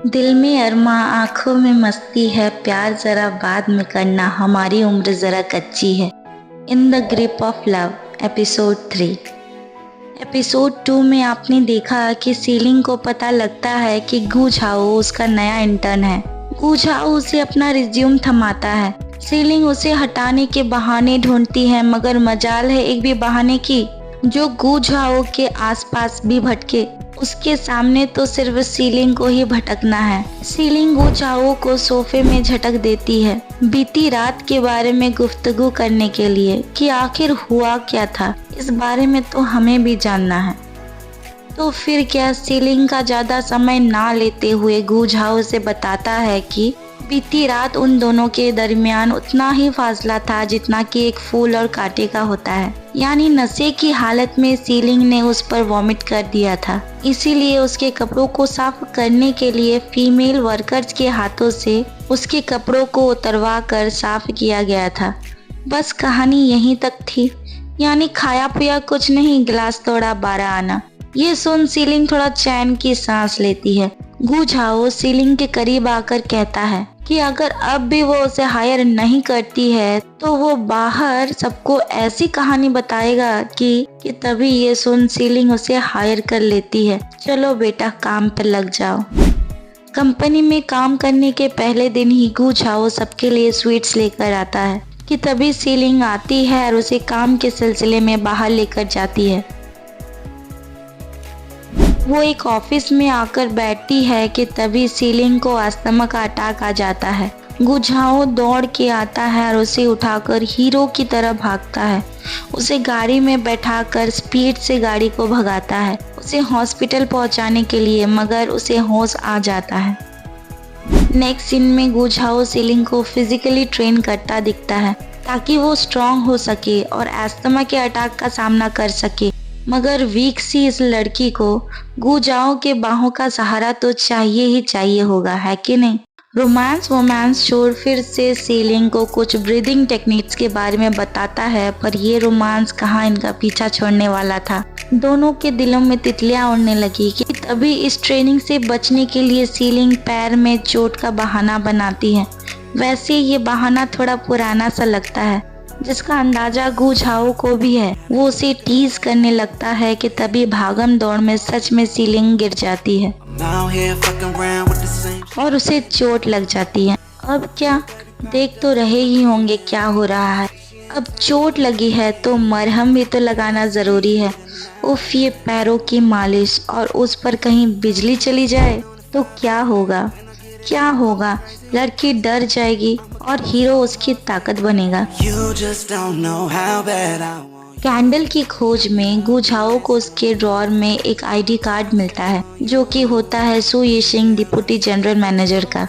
दिल में अरमा आंखों में मस्ती है, प्यार जरा बाद में करना, हमारी उम्र जरा कच्ची है। In the grip of love episode 3। Episode 2 में आपने देखा कि सीलिंग को पता लगता है कि गू झाओ उसका नया इंटर्न है। गू झाओ उसे अपना रिज्यूम थमाता है। सीलिंग उसे हटाने के बहाने ढूंढती है, मगर मजाल है एक भी बहाने की जो गू झाओ के आसपास भी भटके। उसके सामने तो सिर्फ सीलिंग को ही भटकना है। सीलिंग गू झाओ को सोफे में झटक देती है, बीती रात के बारे में गुफ्तगू करने के लिए कि आखिर हुआ क्या था, इस बारे में तो हमें भी जानना है। तो फिर क्या सीलिंग का ज्यादा समय ना लेते हुए गू झाओ से बताता है कि बीती रात उन दोनों के दरमियान उतना ही फासला था जितना कि एक फूल और कांटे का होता है। यानी नशे की हालत में सीलिंग ने उस पर वॉमिट कर दिया था, इसीलिए उसके कपड़ों को साफ करने के लिए फीमेल वर्कर्स के हाथों से उसके कपड़ों को उतरवा कर साफ किया गया था। बस कहानी यहीं तक थी। यानी खाया पिया कुछ नहीं, गिलास तोड़ा 12 आना। ये सुन सीलिंग थोड़ा चैन की सांस लेती है। गू झाओ सीलिंग के करीब आकर कहता है कि अगर अब भी वो उसे हायर नहीं करती है तो वो बाहर सबको ऐसी कहानी बताएगा कि तभी ये सुन सीलिंग उसे हायर कर लेती है। चलो बेटा काम पर लग जाओ। कंपनी में काम करने के पहले दिन ही गू झाओ सबके लिए स्वीट्स लेकर आता है कि तभी सीलिंग आती है और उसे काम के सिलसिले में बाहर लेकर जाती है। वो एक ऑफिस में आकर बैठती है कि तभी सीलिंग को अस्थमा का अटैक आ जाता है। गू झाओ दौड़ के आता है और उसे उठाकर हीरो की तरह भागता है। उसे गाड़ी में बैठाकर स्पीड से गाड़ी को भगाता है उसे हॉस्पिटल पहुंचाने के लिए, मगर उसे होश आ जाता है। नेक्स्ट सीन में गू झाओ सीलिंग को फिजिकली ट्रेन करता दिखता है ताकि वो स्ट्रांग हो सके और अस्थमा के अटैक का सामना कर सके। मगर वीक सी इस लड़की को गू झाओ के बाहों का सहारा तो चाहिए ही चाहिए होगा, है कि नहीं। रोमांस छोड़ फिर से सीलिंग को कुछ ब्रीदिंग टेक्निक्स के बारे में बताता है, पर ये रोमांस कहाँ इनका पीछा छोड़ने वाला था। दोनों के दिलों में तितलियां उड़ने लगी कि तभी इस ट्रेनिंग से बचने के लिए सीलिंग पैर में चोट का बहाना बनाती है। वैसे ये बहाना थोड़ा पुराना सा लगता है, जिसका अंदाजा गू झाओ को भी है। वो उसे टीज करने लगता है कि तभी भागम दौड़ में सच में सीलिंग गिर जाती है और उसे चोट लग जाती है। अब क्या, देख तो रहे ही होंगे क्या हो रहा है। अब चोट लगी है तो मरहम भी तो लगाना जरूरी है। उफ, ये पैरों की मालिश, और उस पर कहीं बिजली चली जाए तो क्या होगा। लड़की डर जाएगी और हीरो उसकी ताकत बनेगा। कैंडल की खोज में गू झाओ को उसके ड्रॉर में एक आईडी कार्ड मिलता है जो कि होता है सू यिशिंग डिप्टी जनरल मैनेजर का।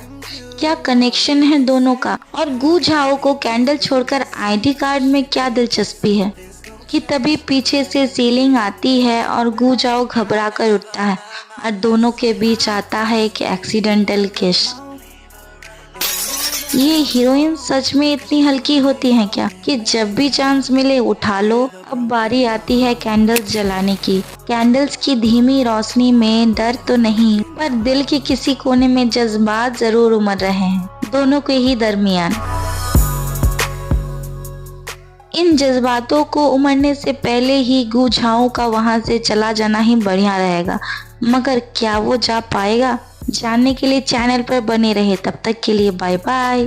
क्या कनेक्शन है दोनों का, और गू झाओ को कैंडल छोड़कर आईडी कार्ड में क्या दिलचस्पी है कि तभी पीछे से सीलिंग आती है और गू झाओ घबरा कर उठता है और दोनों के बीच आता है एक एक्सीडेंटल किस। ये हीरोइन सच में इतनी हल्की होती है क्या कि जब भी चांस मिले उठा लो। अब बारी आती है कैंडल्स जलाने की। कैंडल्स की धीमी रोशनी में डर तो नहीं, पर दिल के किसी कोने में जज्बात जरूर उमड़ रहे हैं, दोनों के ही दरमियान। इन जज्बातों को उमड़ने से पहले ही गू झाओ का वहां से चला जाना ही बढ़िया रहेगा, मगर क्या वो जा पाएगा। जानने के लिए चैनल पर बने रहे। तब तक के लिए बाय बाय।